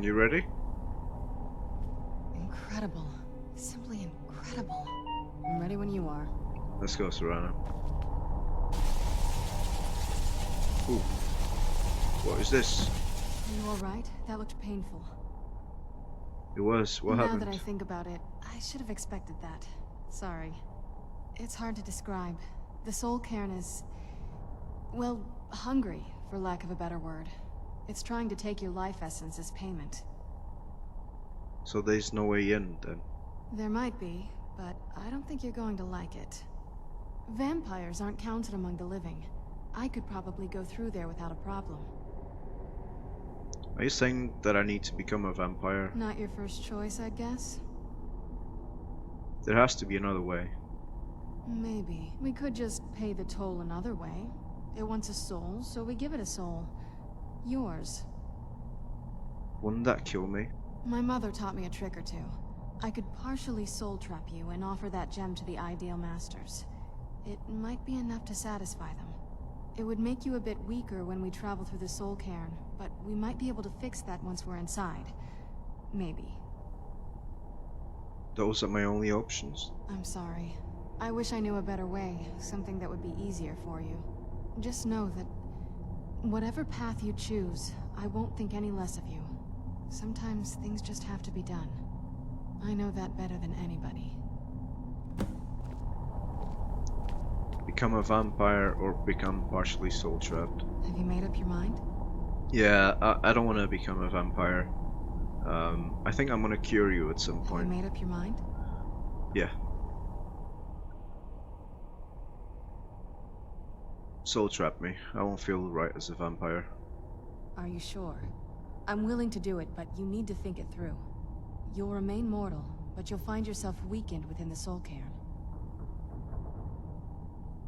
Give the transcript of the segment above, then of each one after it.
You ready? Incredible. Simply incredible. I'm ready when you are. Let's go, Serrano. Ooh. What is this? Are you alright? That looked painful. It was. What happened? Now that I think about it, I should have expected that. Sorry. It's hard to describe. The soul cairn is... well, hungry, for lack of a better word. It's trying to take your life essence as payment. So there's no way in, then? There might be, but I don't think you're going to like it. Vampires aren't counted among the living. I could probably go through there without a problem. Are you saying that I need to become a vampire? Not your first choice, I'd guess? There has to be another way. Maybe. We could just pay the toll another way. It wants a soul, so we give it a soul. Yours. Wouldn't that kill me? My mother taught me a trick or two. I could partially soul trap you and offer that gem to the ideal masters. It might be enough to satisfy them. It would make you a bit weaker when we travel through the soul cairn, but we might be able to fix that once we're inside. Maybe. Those are my only options. I'm sorry. I wish I knew a better way, something that would be easier for you. Just know that whatever path you choose, I won't think any less of you. Sometimes things just have to be done. I know that better than anybody. Become a vampire or become partially soul trapped. Have you made up your mind? Yeah, I don't want to become a vampire. I think I'm gonna cure you at some Have point. you made up your mind? Yeah. Soul trap me. I won't feel right as a vampire. Are you sure? I'm willing to do it, but you need to think it through. You'll remain mortal, but you'll find yourself weakened within the soul cairn.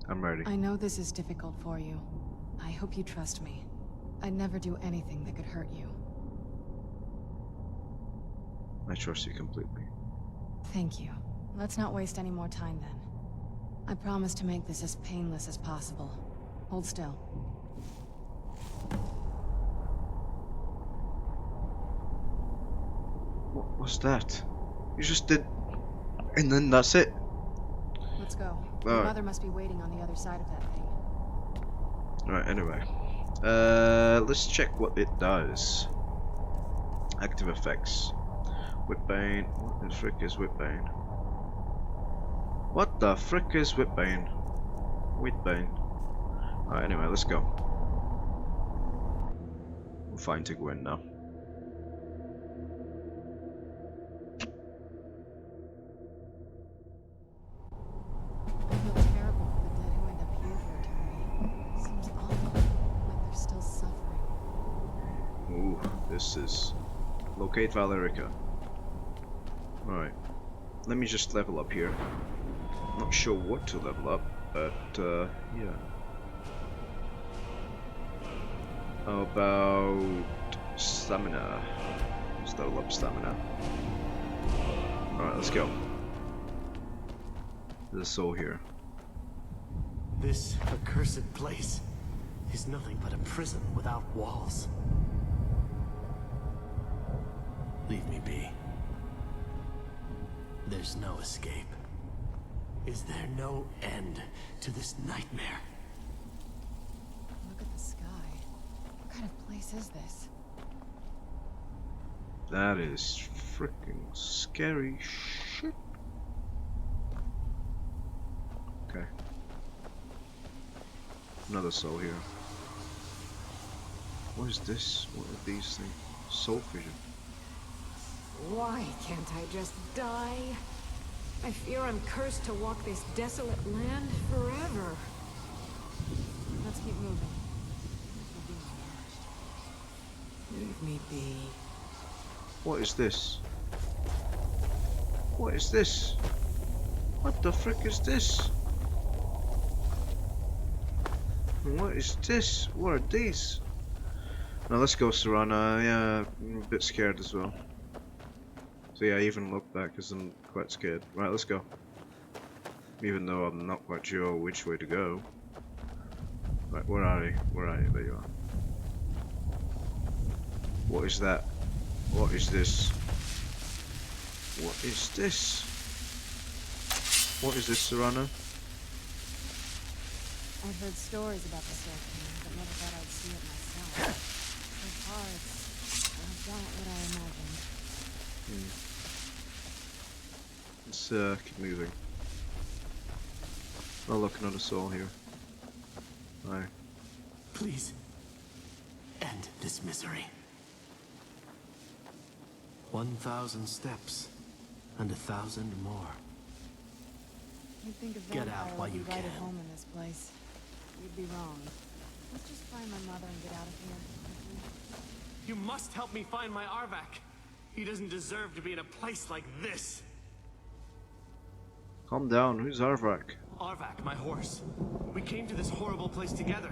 I'm ready. I know this is difficult for you. I hope you trust me. I'd never do anything that could hurt you. I trust you completely. Thank you. Let's not waste any more time then. I promise to make this as painless as possible. Hold still. What was that? You just did... and then that's it? Let's go. Your mother must be waiting on the other side of that thing. Alright, anyway. Let's check what it does. Active effects. Whitbane. What the frick is Whitbane? What the frick is Whitbane? Whitbane. Alright, anyway, let's go. We're fine to go in now. I feel terrible for the dead who end up here for eternity. Seems awful, like they're still suffering. Ooh, this is... Locate Valerica. Alright. Let me just level up here. Not sure what to level up, but yeah. How about stamina? Let's level up stamina. Alright, let's go. There's a soul here. This accursed place is nothing but a prison without walls. Leave me be. There's no escape. Is there no end to this nightmare? Look at the sky. What kind of place is this? That is freaking scary shit. Okay. Another soul here. What is this? What are these things? Soul vision. Why can't I just die? I fear I'm cursed to walk this desolate land forever. Let's keep moving. Leave me be. What is this? What is this? What the frick is this? What is this? What are these? Now let's go, Serrana. Yeah, I'm a bit scared as well. So yeah, I even look back because I'm quite scared. Right, let's go. Even though I'm not quite sure which way to go. Right, where are you? Where are you? There you are. What is that? What is this? What is this? What is this, Serrano? I've heard stories about the Sword King, but never thought I'd see it myself. So far, it's about what I imagined. Let's keep moving. Oh look, another soul here. Hi. Please, end this misery. 1,000 steps, and 1,000 more. You'd think a Get vampire out while would be you right at can. home in this place. You'd be wrong. Let's just find my mother and get out of here. You must help me find my Arvak. He doesn't deserve to be in a place like this. Calm down, who's Arvak? Arvak, my horse. We came to this horrible place together.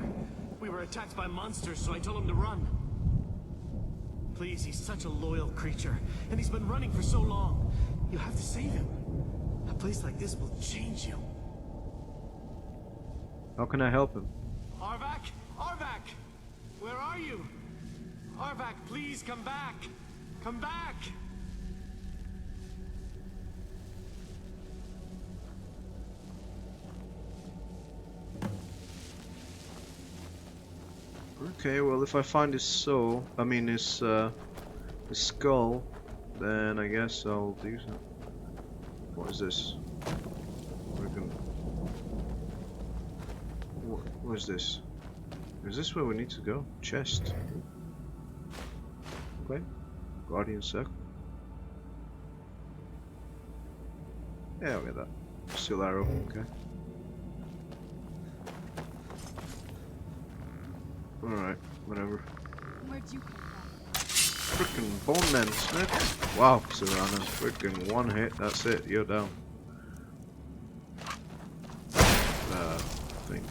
We were attacked by monsters, so I told him to run. Please, he's such a loyal creature, and he's been running for so long. You have to save him. A place like this will change you. How can I help him? Arvak? Arvak! Where are you? Arvak, please come back! Come back! Okay, well if I find his soul, I mean his skull, then I guess I'll do so. What is this? What is this? Is this where we need to go? Chest. Okay. Guardian Circle. Yeah, I'll get that. Steel arrow, okay. Alright, whatever. Where'd you come from? Frickin' bone men, Smith. Wow, Serrano. Frickin' one hit, that's it, you're down. Thing.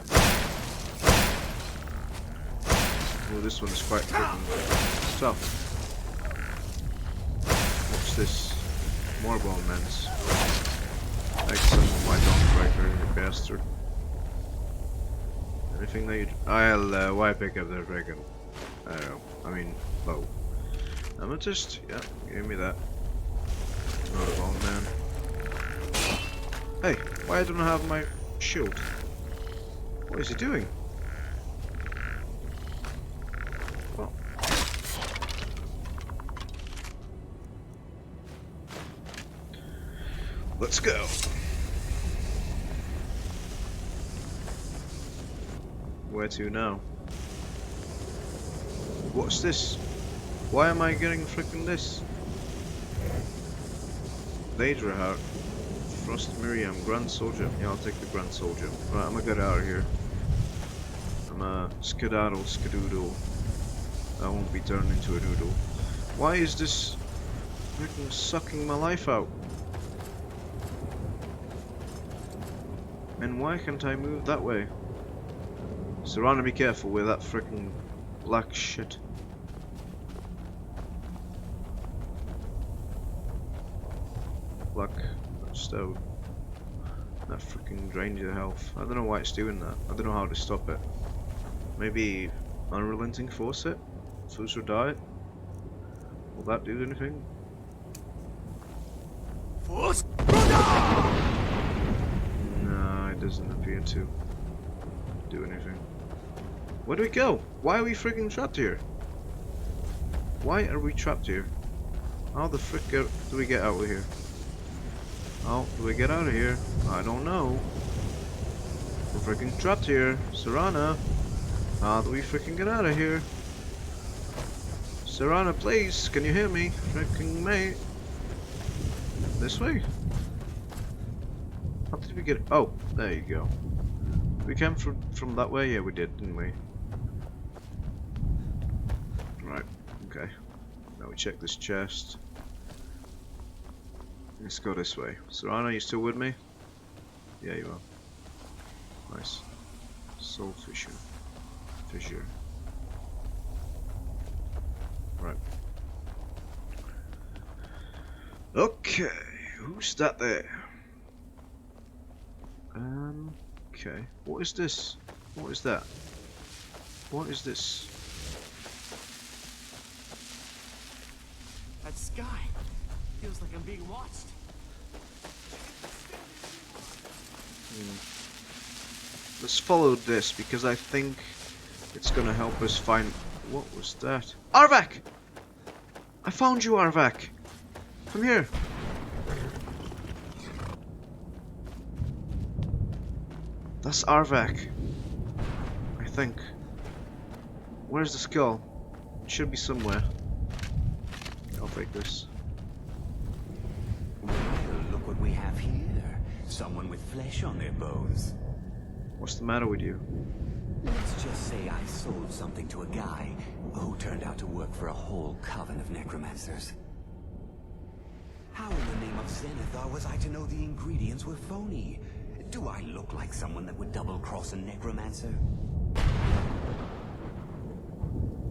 Oh, this one is quite frickin' tough. What's this? More bone men's. Like some of my Dawnbreaker, you bastard. Anything that you... I'll, why pick up the dragon? I don't know. I mean, bow. Amethyst? Yeah, give me that. Not a bone man. Hey, why don't I have my shield? What is he doing? Well. Let's go. Where to now? What's this? Why am I getting frickin' this? Daedra Heart. Frost Miriam, Grand Soldier. Yeah, I'll take the Grand Soldier. Right, I'm gonna get out of here. I'm a skedaddle, skedoodle. I won't be turned into a doodle. Why is this frickin' sucking my life out? And why can't I move that way? Serrano, be careful with that frickin' black shit. Black stone. That freaking drains your health. I don't know why it's doing that. I don't know how to stop it. Maybe unrelenting force it? Foods will die? Will that do anything? No, it doesn't appear to do anything. Where do we go? Why are we freaking trapped here? Why are we trapped here? How the frick do we get out of here? How do we get out of here? I don't know. We're freaking trapped here. Serrano, how do we freaking get out of here? Serrano, please, can you hear me? Freaking mate. This way? How did we get... Oh, there you go. We came from that way? Yeah, we did, didn't we? Right, okay. Now we check this chest. Let's go this way. Serrano, you still with me? Yeah, you are. Nice. Soul fissure. Fissure. Right. Okay, who's that there? Okay. What is this? What is that? What is this? that sky? Feels like I'm being watched. Let's follow this because I think it's gonna help us find. What was that? Arvak! I found you, Arvak! Come here! That's Arvak. I think. Where's the skull? It should be somewhere. I'll take this. Well, look what we have here. Someone with flesh on their bones. What's the matter with you? Let's just say I sold something to a guy who turned out to work for a whole coven of necromancers. How in the name of Zenithar was I to know the ingredients were phony? Do I look like someone that would double-cross a necromancer?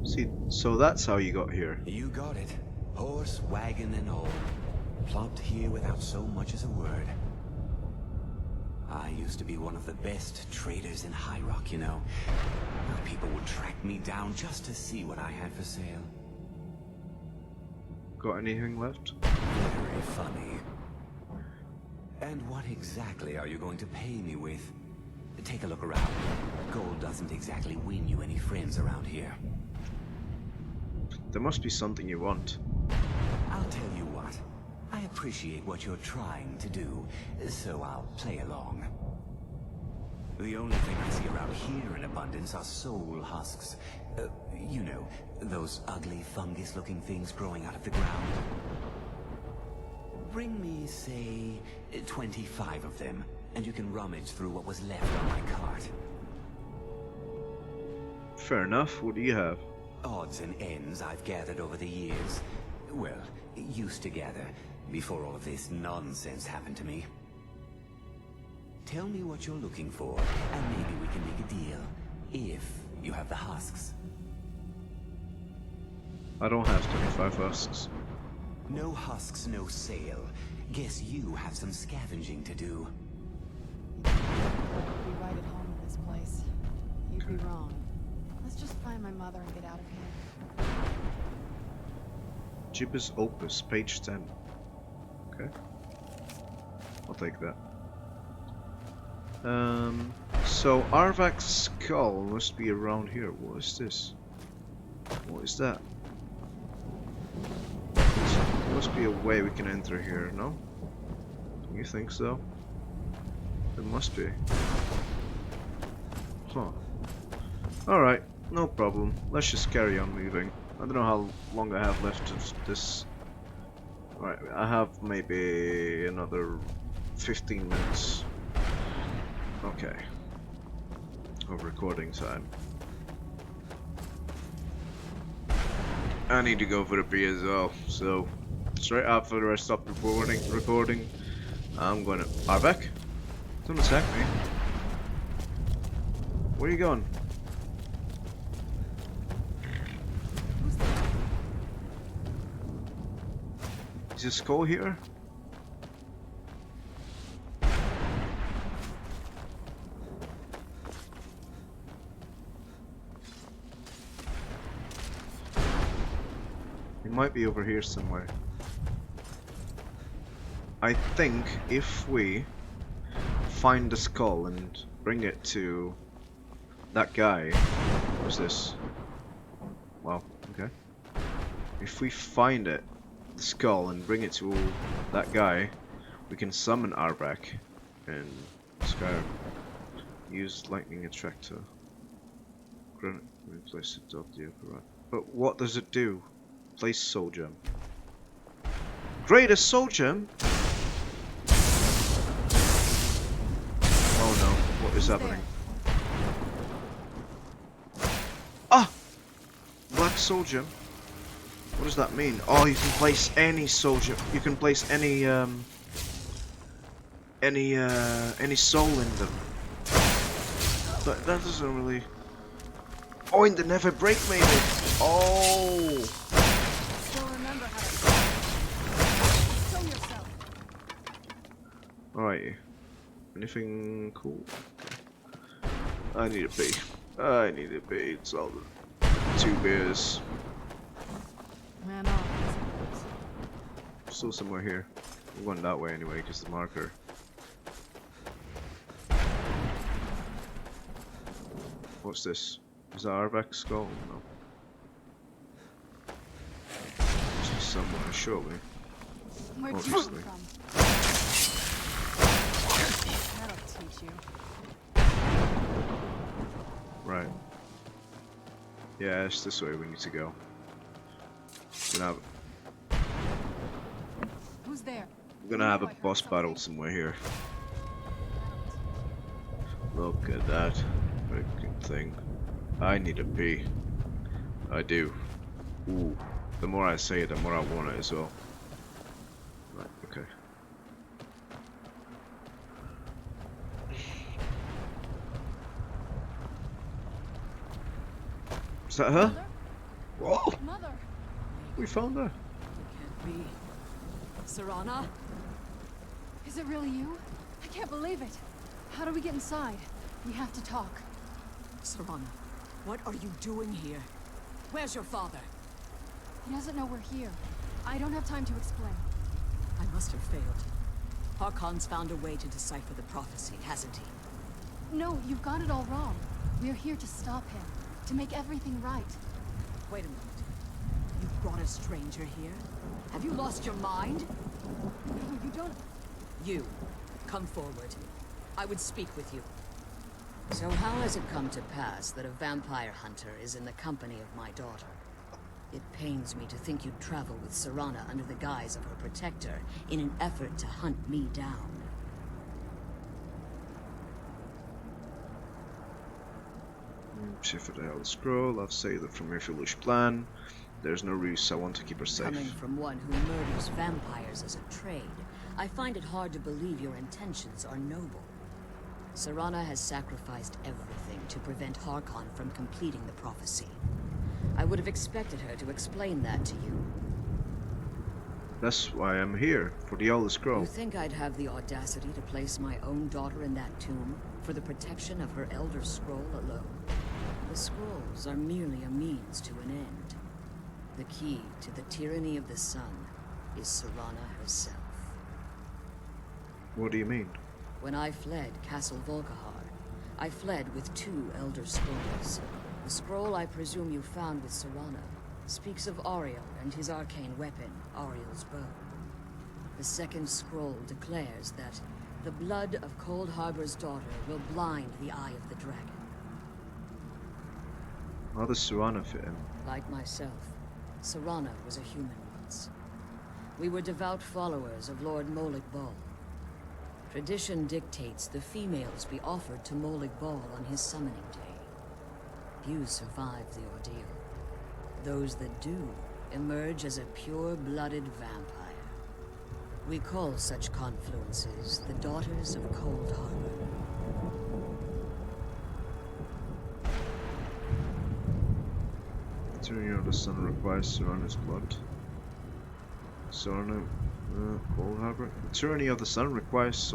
See, so that's how you got here. You got it. Horse, wagon, and all. Plopped here without so much as a word. I used to be one of the best traders in High Rock, you know. People would track me down just to see what I had for sale. Got anything left? Very funny. And what exactly are you going to pay me with? Take a look around. Gold doesn't exactly win you any friends around here. There must be something you want. I'll tell you what. I appreciate what you're trying to do, so I'll play along. The only thing I see around here in abundance are soul husks. You know, those ugly fungus-looking things growing out of the ground. Bring me, say, 25 of them, and you can rummage through what was left on my cart. Fair enough. What do you have? Odds and ends I've gathered over the years. Well, used to gather, before all of this nonsense happened to me. Tell me what you're looking for, and maybe we can make a deal, if you have the husks. I don't have 25 husks. No husks, no sale. Guess you have some scavenging to do. You'd be right at home in this place. You'd be wrong. Let's just find my mother and get out of here. Gibbous Opus, page 10. Okay. I'll take that. So Arvak's skull must be around here. What is this? What is that? There must be a way we can enter here, no? You think so? There must be. Huh. Alright, no problem. Let's just carry on moving. I don't know how long I have left of this. Alright, I have maybe another 15 minutes. Okay. Of recording time. I need to go for a pee as well, so straight after I stop recording, I'm gonna... Arvak? Don't attack me. Where are you going? Is his skull here? It might be over here somewhere. I think if we find the skull and bring it to that guy... What's this? Wow, okay. If we find it, the skull, and bring it to that guy, we can summon Arvak in Skyrim. Use lightning attractor. Replace it off the upper right. But what does it do? Place soul gem. Greatest soul gem? Oh no, what is happening? Ah! Black soul gem. What does that mean? Oh, you can place any soul gem. You can place any soul in them. But that doesn't really... Oh, in the never break maybe. Oh! Still remember how to show yourself. Alright. Anything cool? I need a pee. I need a pee. It's all 2 beers. Man off, I suppose. still somewhere here. We're going that way anyway, because the marker. What's this? Is that Arbeck's skull? No. It's somewhere, surely. Where'd you Obviously. come from? That'll teach you. Right. Yeah, it's this way we need to go. We're Who's there? gonna have a boss battle somewhere here. Look at that freaking thing. I need a pee. I do. Ooh. The more I say it, the more I want it as well. Right, okay. Is that her? Mother? Whoa! Mother! We found her. Can't be. Serana? Is it really you? I can't believe it. How do we get inside? We have to talk. Serana, what are you doing here? Where's your father? He doesn't know we're here. I don't have time to explain. I must have failed. Harkon's found a way to decipher the prophecy, hasn't he? No, you've got it all wrong. We're here to stop him. To make everything right. Wait a minute. You brought a stranger here? Have you lost your mind? No, you don't. You, come forward. I would speak with you. So how has it come to pass that a vampire hunter is in the company of my daughter? It pains me to think you'd travel with Serana under the guise of her protector in an effort to hunt me down. Shift the Elder Scroll, I've saved it from your foolish plan. There's no use, I want to keep her safe. Coming from one who murders vampires as a trade, I find it hard to believe your intentions are noble. Serana has sacrificed everything to prevent Harkon from completing the prophecy. I would have expected her to explain that to you. That's why I'm here, for the Elder Scroll. You think I'd have the audacity to place my own daughter in that tomb for the protection of her Elder Scroll alone? The scrolls are merely a means to an end. The key to the tyranny of the sun is Serana herself. What do you mean? When I fled Castle Volkihar, I fled with 2 Elder Scrolls. The scroll I presume you found with Serana speaks of Ariel and his arcane weapon, Ariel's bow. The second scroll declares that the blood of Cold Harbor's daughter will blind the eye of the dragon. How does Serana fit in? Like myself, Serana was a human once. We were devout followers of Lord Molig Bal. Tradition dictates the females be offered to Molig Bal on his summoning day. Few survive the ordeal. Those that do emerge as a pure-blooded vampire. We call such confluences the Daughters of Cold Harbor. Tyranny of the Sun requires Serana's blood. Serana, Cold Harbor. The Tyranny of the Sun requires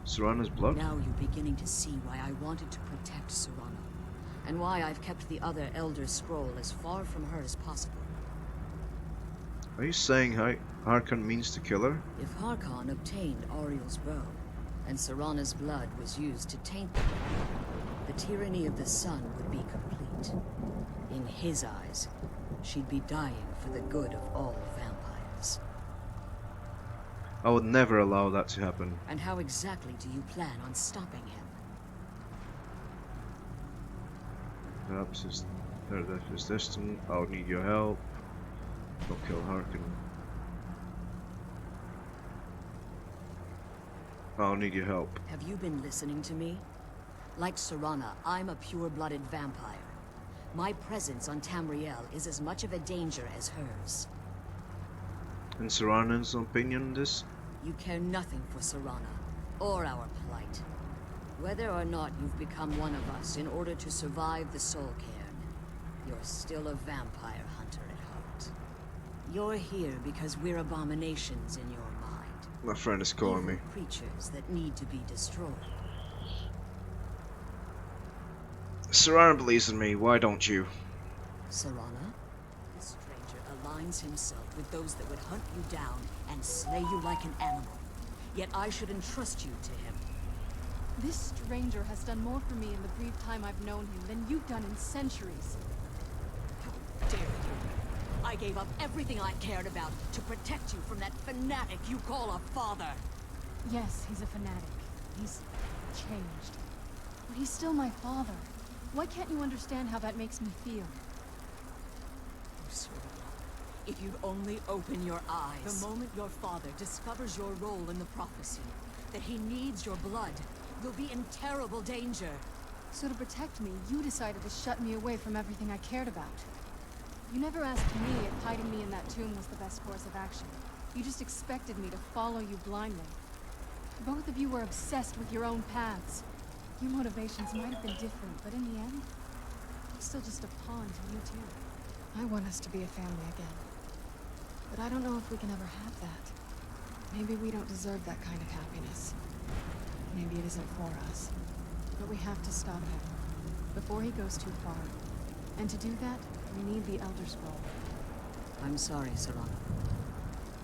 Serana's blood? Now you're beginning to see why I wanted to protect Serana, and why I've kept the other Elder Scroll as far from her as possible. Are you saying Harkon means to kill her? If Harkon obtained Ariel's bow, and Serana's blood was used to taint the weapon, the tyranny of the sun would be complete. In his eyes, she'd be dying for the good of all vampires. I would never allow that to happen. And how exactly do you plan on stopping him? Perhaps their death is distant. I'll need your help. Don't kill Harkon. I'll need your help. Have you been listening to me? Like Serana, I'm a pure-blooded vampire. My presence on Tamriel is as much of a danger as hers. In Serana's opinion on this? You care nothing for Serana, or our plight. Whether or not you've become one of us in order to survive the Soul Cairn, you're still a vampire hunter at heart. You're here because we're abominations in your mind. My friend is calling me. Evil creatures that need to be destroyed. Serana believes in me, why don't you? Serana? The stranger aligns himself with those that would hunt you down and slay you like an animal. Yet I should entrust you to him. This stranger has done more for me in the brief time I've known him than you've done in centuries. How dare you! I gave up everything I cared about to protect you from that fanatic you call a father. Yes, he's a fanatic. He's changed. But he's still my father. Why can't you understand how that makes me feel? If you'd only open your eyes. The moment your father discovers your role in the prophecy, that he needs your blood, you'll be in terrible danger. So to protect me, you decided to shut me away from everything I cared about. You never asked me if hiding me in that tomb was the best course of action. You just expected me to follow you blindly. Both of you were obsessed with your own paths. Your motivations might have been different, but in the end, I'm still just a pawn to you too. I want us to be a family again. But I don't know if we can ever have that. Maybe we don't deserve that kind of happiness. Maybe it isn't for us. But we have to stop him before he goes too far. And to do that, we need the Elder Scroll. I'm sorry, Serana.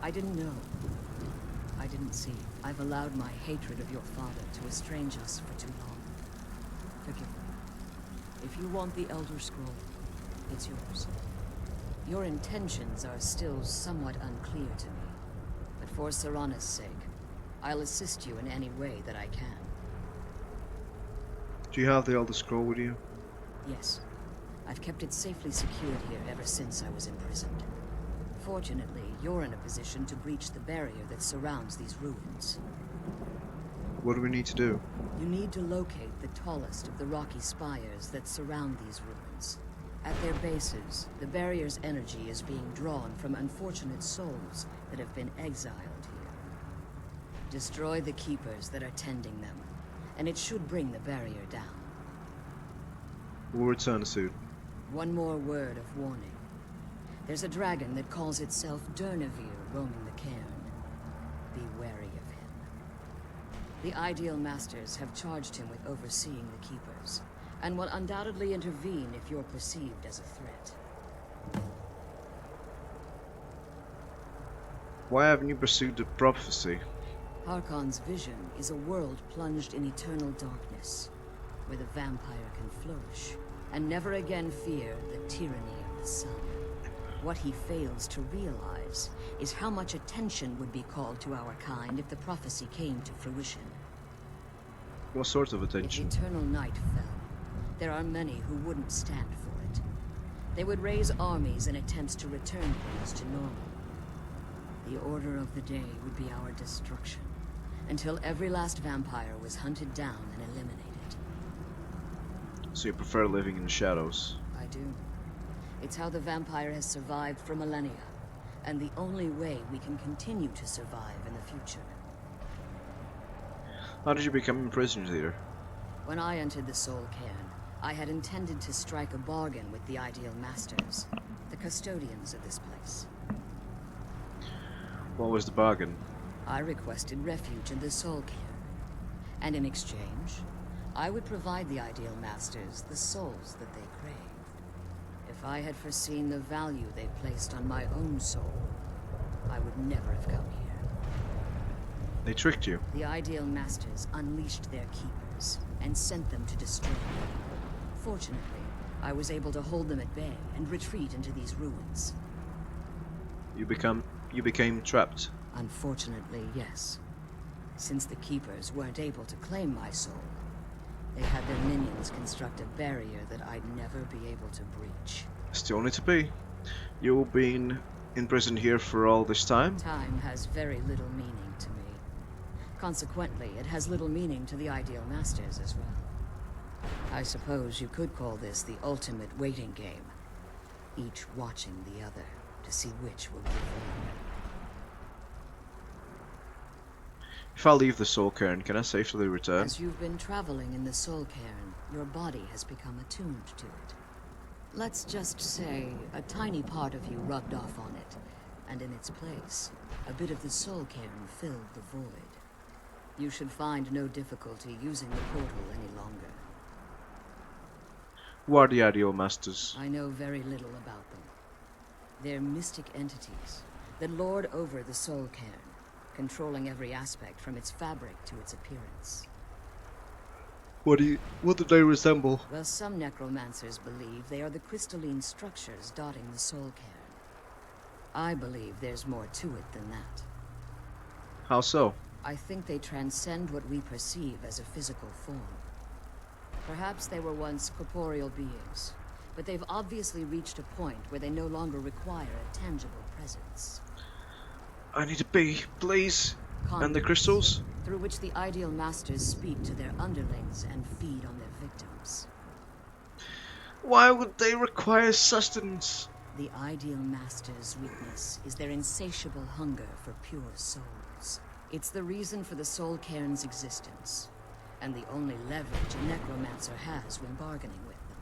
I didn't know. I didn't see. I've allowed my hatred of your father to estrange us for too long. Forgive me. If you want the Elder Scroll, it's yours. Your intentions are still somewhat unclear to me. But for Serana's sake, I'll assist you in any way that I can. Do you have the Elder Scroll with you? Yes. I've kept it safely secured here ever since I was imprisoned. Fortunately, you're in a position to breach the barrier that surrounds these ruins. What do we need to do? You need to locate the tallest of the rocky spires that surround these ruins. At their bases, the barrier's energy is being drawn from unfortunate souls that have been exiled here. Destroy the keepers that are tending them, and it should bring the barrier down. We'll return soon. One more word of warning. There's a dragon that calls itself Durnevere roaming the cairn. Be wary of him. The Ideal Masters have charged him with overseeing the Keepers, and will undoubtedly intervene if you're perceived as a threat. Why haven't you pursued the prophecy? Harkon's vision is a world plunged in eternal darkness, where the vampire can flourish, and never again fear the tyranny of the sun. What he fails to realize is how much attention would be called to our kind if the prophecy came to fruition. What sort of If attention? eternal night fell, there are many who wouldn't stand for it. They would raise armies in attempts to return things to normal. The order of the day would be our destruction, until every last vampire was hunted down and eliminated. So you prefer living in the shadows? I do. It's how the vampire has survived for millennia, and the only way we can continue to survive in the future. How did you become imprisoned here? When I entered the Soul Cairn, I had intended to strike a bargain with the Ideal Masters, the custodians of this place. What was the bargain? I requested refuge in the Soul Cairn, and in exchange, I would provide the Ideal Masters the souls that they craved. If I had foreseen the value they placed on my own soul, I would never have come here. They tricked you. The Ideal Masters unleashed their keepers and sent them to destroy me. Fortunately, I was able to hold them at bay and retreat into these ruins. You became trapped. Unfortunately, yes. Since the keepers weren't able to claim my soul, they had their minions construct a barrier that I'd never be able to breach. Still need to be. You've been imprisoned here for all this time? Time has very little meaning to me. Consequently, it has little meaning to the Ideal Masters as well. I suppose you could call this the ultimate waiting game, each watching the other to see which will give in. If I leave the Soul Cairn, can I safely return? As you've been traveling in the Soul Cairn, your body has become attuned to it. Let's just say a tiny part of you rubbed off on it, and in its place, a bit of the Soul Cairn filled the void. You should find no difficulty using the portal any longer. Who are the Ideal Masters? I know very little about them. They're mystic entities that lord over the soul cairn, controlling every aspect from its fabric to its appearance. What do they resemble? Well, some necromancers believe they are the crystalline structures dotting the soul cairn. I believe there's more to it than that. How so? I think they transcend what we perceive as a physical form. Perhaps they were once corporeal beings, but they've obviously reached a point where they no longer require a tangible presence. I need a bee, please. And the Conduits, crystals? through which the Ideal Masters speak to their underlings and feed on their victims. Why would they require sustenance? The Ideal Masters' weakness is their insatiable hunger for pure souls. It's the reason for the Soul Cairn's existence, and the only leverage a necromancer has when bargaining with them.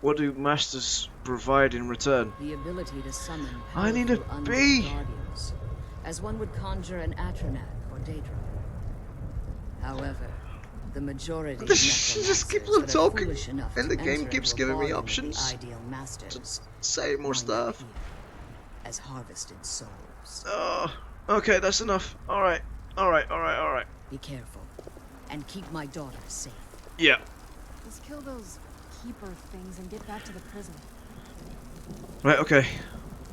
What do masters provide in return? The ability to summon I need a powerful bee! undead guardians, as one would conjure an Atronac or Daedra. However, the majority of She just keeps on necromancers that are talking, foolish enough and to the game enter keeps into a giving me bargain with options the Ideal Masters Say more wind up stuff. here as harvested souls. Oh, okay, that's enough. Alright, alright. Be careful, and keep my daughter safe. Yeah. Let's kill those keeper things and get back to the prison. Right, okay.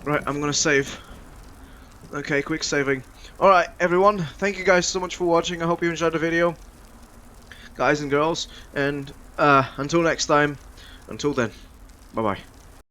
Right, I'm gonna save. Okay, quick saving. Alright, everyone, thank you guys so much for watching. I hope you enjoyed the video. Guys and girls, and until next time, until then, bye-bye.